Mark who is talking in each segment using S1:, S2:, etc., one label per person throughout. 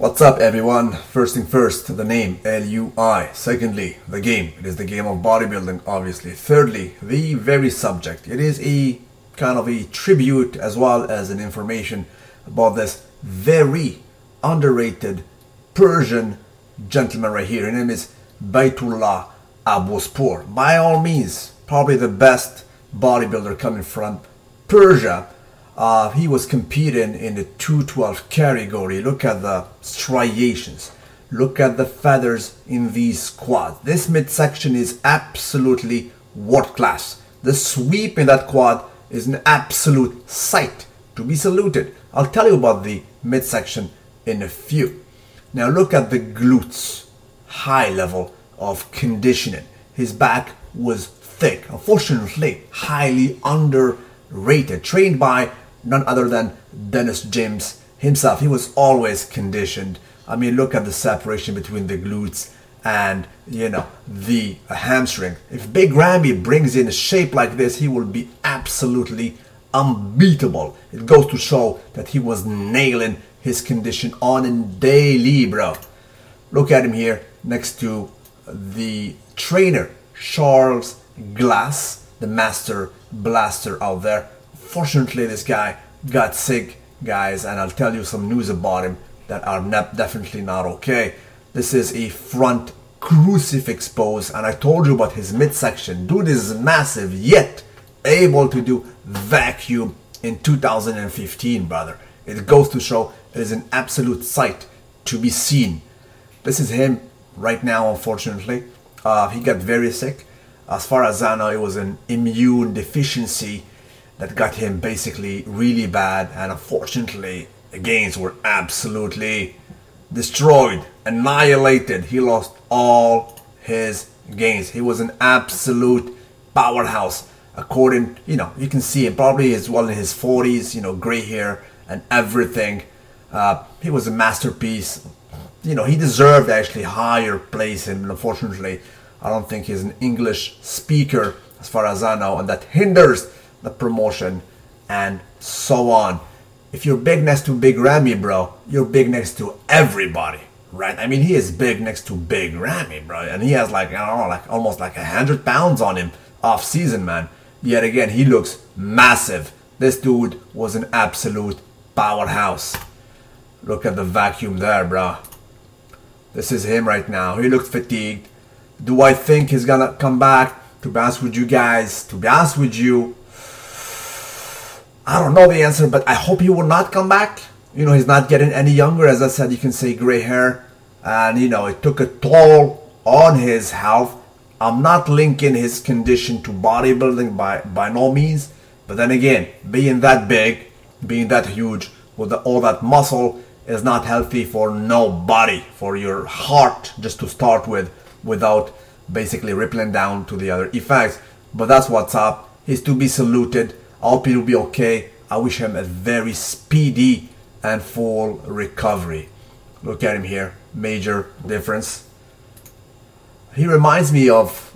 S1: What's up, everyone? First thing first, the name LUI. Secondly, the game. It is the game of bodybuilding, obviously. Thirdly, the very subject. It is a kind of a tribute as well as an information about this very underrated Persian gentleman right here. His name is Baitullah Abuspour. By all means, probably the best bodybuilder coming from Persia. He was competing in the 212 category. Look at the striations. Look at the feathers in these quads. This midsection is absolutely world class. The sweep in that quad is an absolute sight to be saluted. I'll tell you about the midsection in a few. Now look at the glutes. High level of conditioning. His back was thick. Unfortunately, highly underrated. Trained by none other than Dennis James himself. He was always conditioned. I mean, look at the separation between the glutes and, the hamstring. If Big Ramy brings in a shape like this, he will be absolutely unbeatable. It goes to show that he was nailing his condition on a daily, bro. Look at him here next to the trainer, Charles Glass, the master blaster out there. Fortunately, this guy got sick, guys, and I'll tell you some news about him that are definitely not okay. This is a front crucifix pose, and I told you about his midsection. Dude is massive, yet able to do vacuum in 2015, brother. It goes to show it is an absolute sight to be seen. This is him right now, unfortunately. He got very sick. As far as I know, it was an immune deficiency that got him basically really bad, and unfortunately the gains were absolutely destroyed, annihilated. He lost all his gains. He was an absolute powerhouse. According, you can see him probably as well in his 40s, gray hair and everything. He was a masterpiece. He deserved actually higher place, and unfortunately I don't think he's an English speaker as far as I know, and that hinders the promotion and so on. If you're big next to Big Ramy, bro, you're big next to everybody, right? I mean, he is big next to Big Ramy, bro, and he has almost 100 pounds on him off season, man. Yet again, he looks massive. This dude was an absolute powerhouse. Look at the vacuum there, bro. This is him right now. He looked fatigued. Do I think he's gonna come back? To be honest with you guys, I don't know the answer, but I hope he will not come back. He's not getting any younger. As I said, you can say gray hair. And, it took a toll on his health. I'm not linking his condition to bodybuilding by no means. But then again, being that big, being that huge, with all that muscle is not healthy for nobody. For your heart, just to start with, without basically rippling down to the other effects. But that's what's up. He's to be saluted. I hope he'll be okay. I wish him a very speedy and full recovery. Look at him here. Major difference. He reminds me of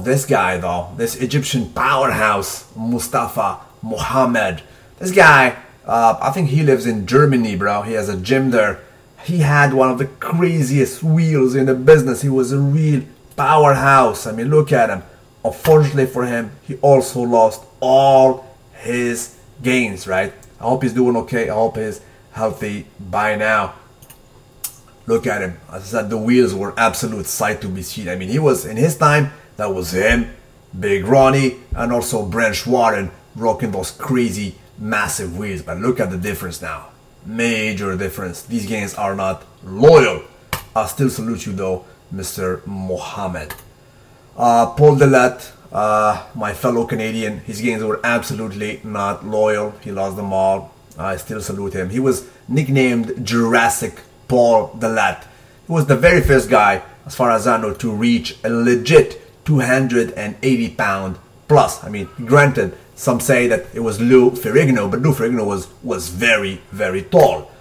S1: this guy, though. This Egyptian powerhouse, Mustafa Mohammed. This guy, I think he lives in Germany, bro. He has a gym there. He had one of the craziest wheels in the business. He was a real powerhouse. I mean, look at him. Unfortunately for him, he also lost all his gains, right? I hope he's doing okay. I hope he's healthy by now. Look at him. As I said, the wheels were absolute sight to be seen. I mean, he was, in his time, that was him, Big Ronnie, and also Branch Warren rocking those crazy, massive wheels. But look at the difference now. Major difference. These gains are not loyal. I still salute you though, Mr. Mohammed. Paul Dillette, my fellow Canadian, his gains were absolutely not loyal. He lost them all. I still salute him. He was nicknamed Jurassic Paul Dillette. He was the very first guy, as far as I know, to reach a legit 280 pound plus. I mean, granted, some say that it was Lou Ferrigno, but Lou Ferrigno was very, very tall.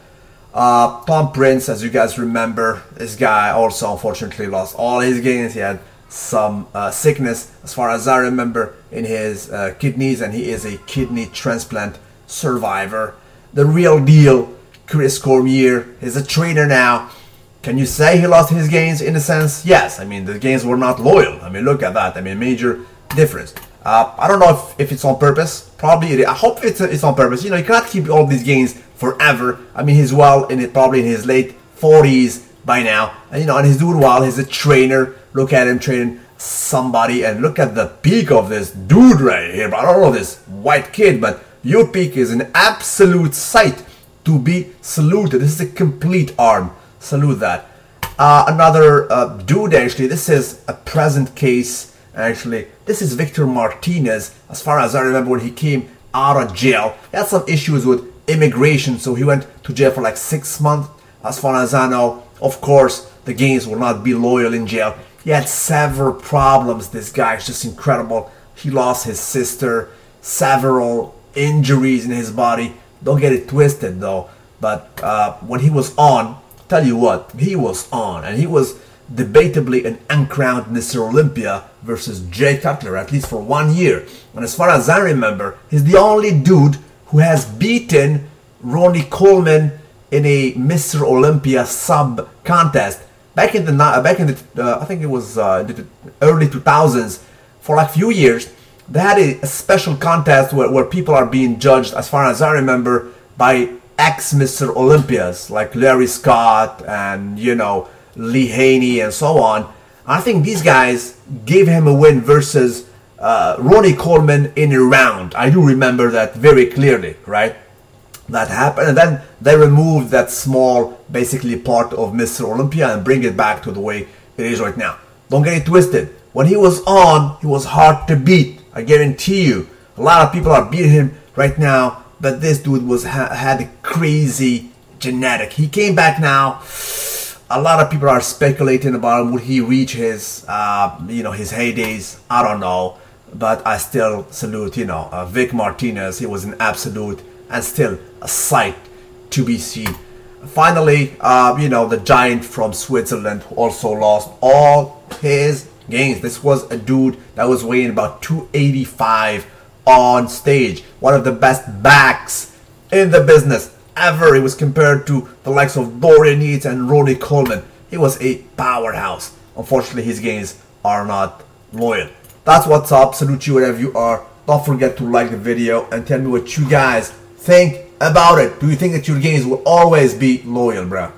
S1: Tom Prince, as you guys remember, this guy also unfortunately lost all his gains. He had some sickness, as far as I remember, in his kidneys, and he is a kidney transplant survivor. The real deal, Chris Cormier is a trainer now. Can you say he lost his gains in a sense? Yes. I mean, the gains were not loyal. I mean, look at that. I mean, major difference. I don't know if it's on purpose. Probably, I hope it's on purpose. You know, you cannot keep all these gains forever. I mean, he's well in it, probably in his late 40s by now. And, you know, and he's doing well. He's a trainer. Look at him training somebody, and look at the peak of this dude right here. But I don't know this white kid, but your peak is an absolute sight to be saluted. This is a complete arm. Salute that. Another dude, actually, this is a present case. Actually, this is Victor Martinez. As far as I remember, when he came out of jail, he had some issues with immigration, so he went to jail for like 6 months. As far as I know, of course, the games will not be loyal in jail. He had several problems. This guy is just incredible. He lost his sister, several injuries in his body. Don't get it twisted though. But when he was on, tell you what, he was on, and he was debatably an uncrowned Mr. Olympia versus Jay Cutler, at least for 1 year. And as far as I remember, he's the only dude who has beaten Ronnie Coleman in a Mr. Olympia sub contest back in the I think it was the early 2000s. For like few years, they had a special contest where people are being judged, as far as I remember, by ex-Mr. Olympias like Larry Scott and, you know, Lee Haney and so on. I think these guys gave him a win versus Ronnie Coleman in a round. I do remember that very clearly, right? That happened, and then they removed that small, basically part of Mr. Olympia and bring it back to the way it is right now. Don't get it twisted. When he was on, he was hard to beat. I guarantee you. A lot of people are beating him right now, but this dude had a crazy genetic. He came back now. A lot of people are speculating about him. Would he reach his, you know, his heydays? I don't know, but I still salute, you know, Vic Martinez. He was an absolute and still a sight to be seen. Finally, you know, the giant from Switzerland who also lost all his gains. This was a dude that was weighing about 285 on stage. One of the best backs in the business ever. He was compared to the likes of Dorian Yates and Ronnie Coleman. He was a powerhouse. Unfortunately, his gains are not loyal. That's what's up. Salute you wherever you are. Don't forget to like the video and tell me what you guys think about it. Do you think that your gains will always be loyal, bruh?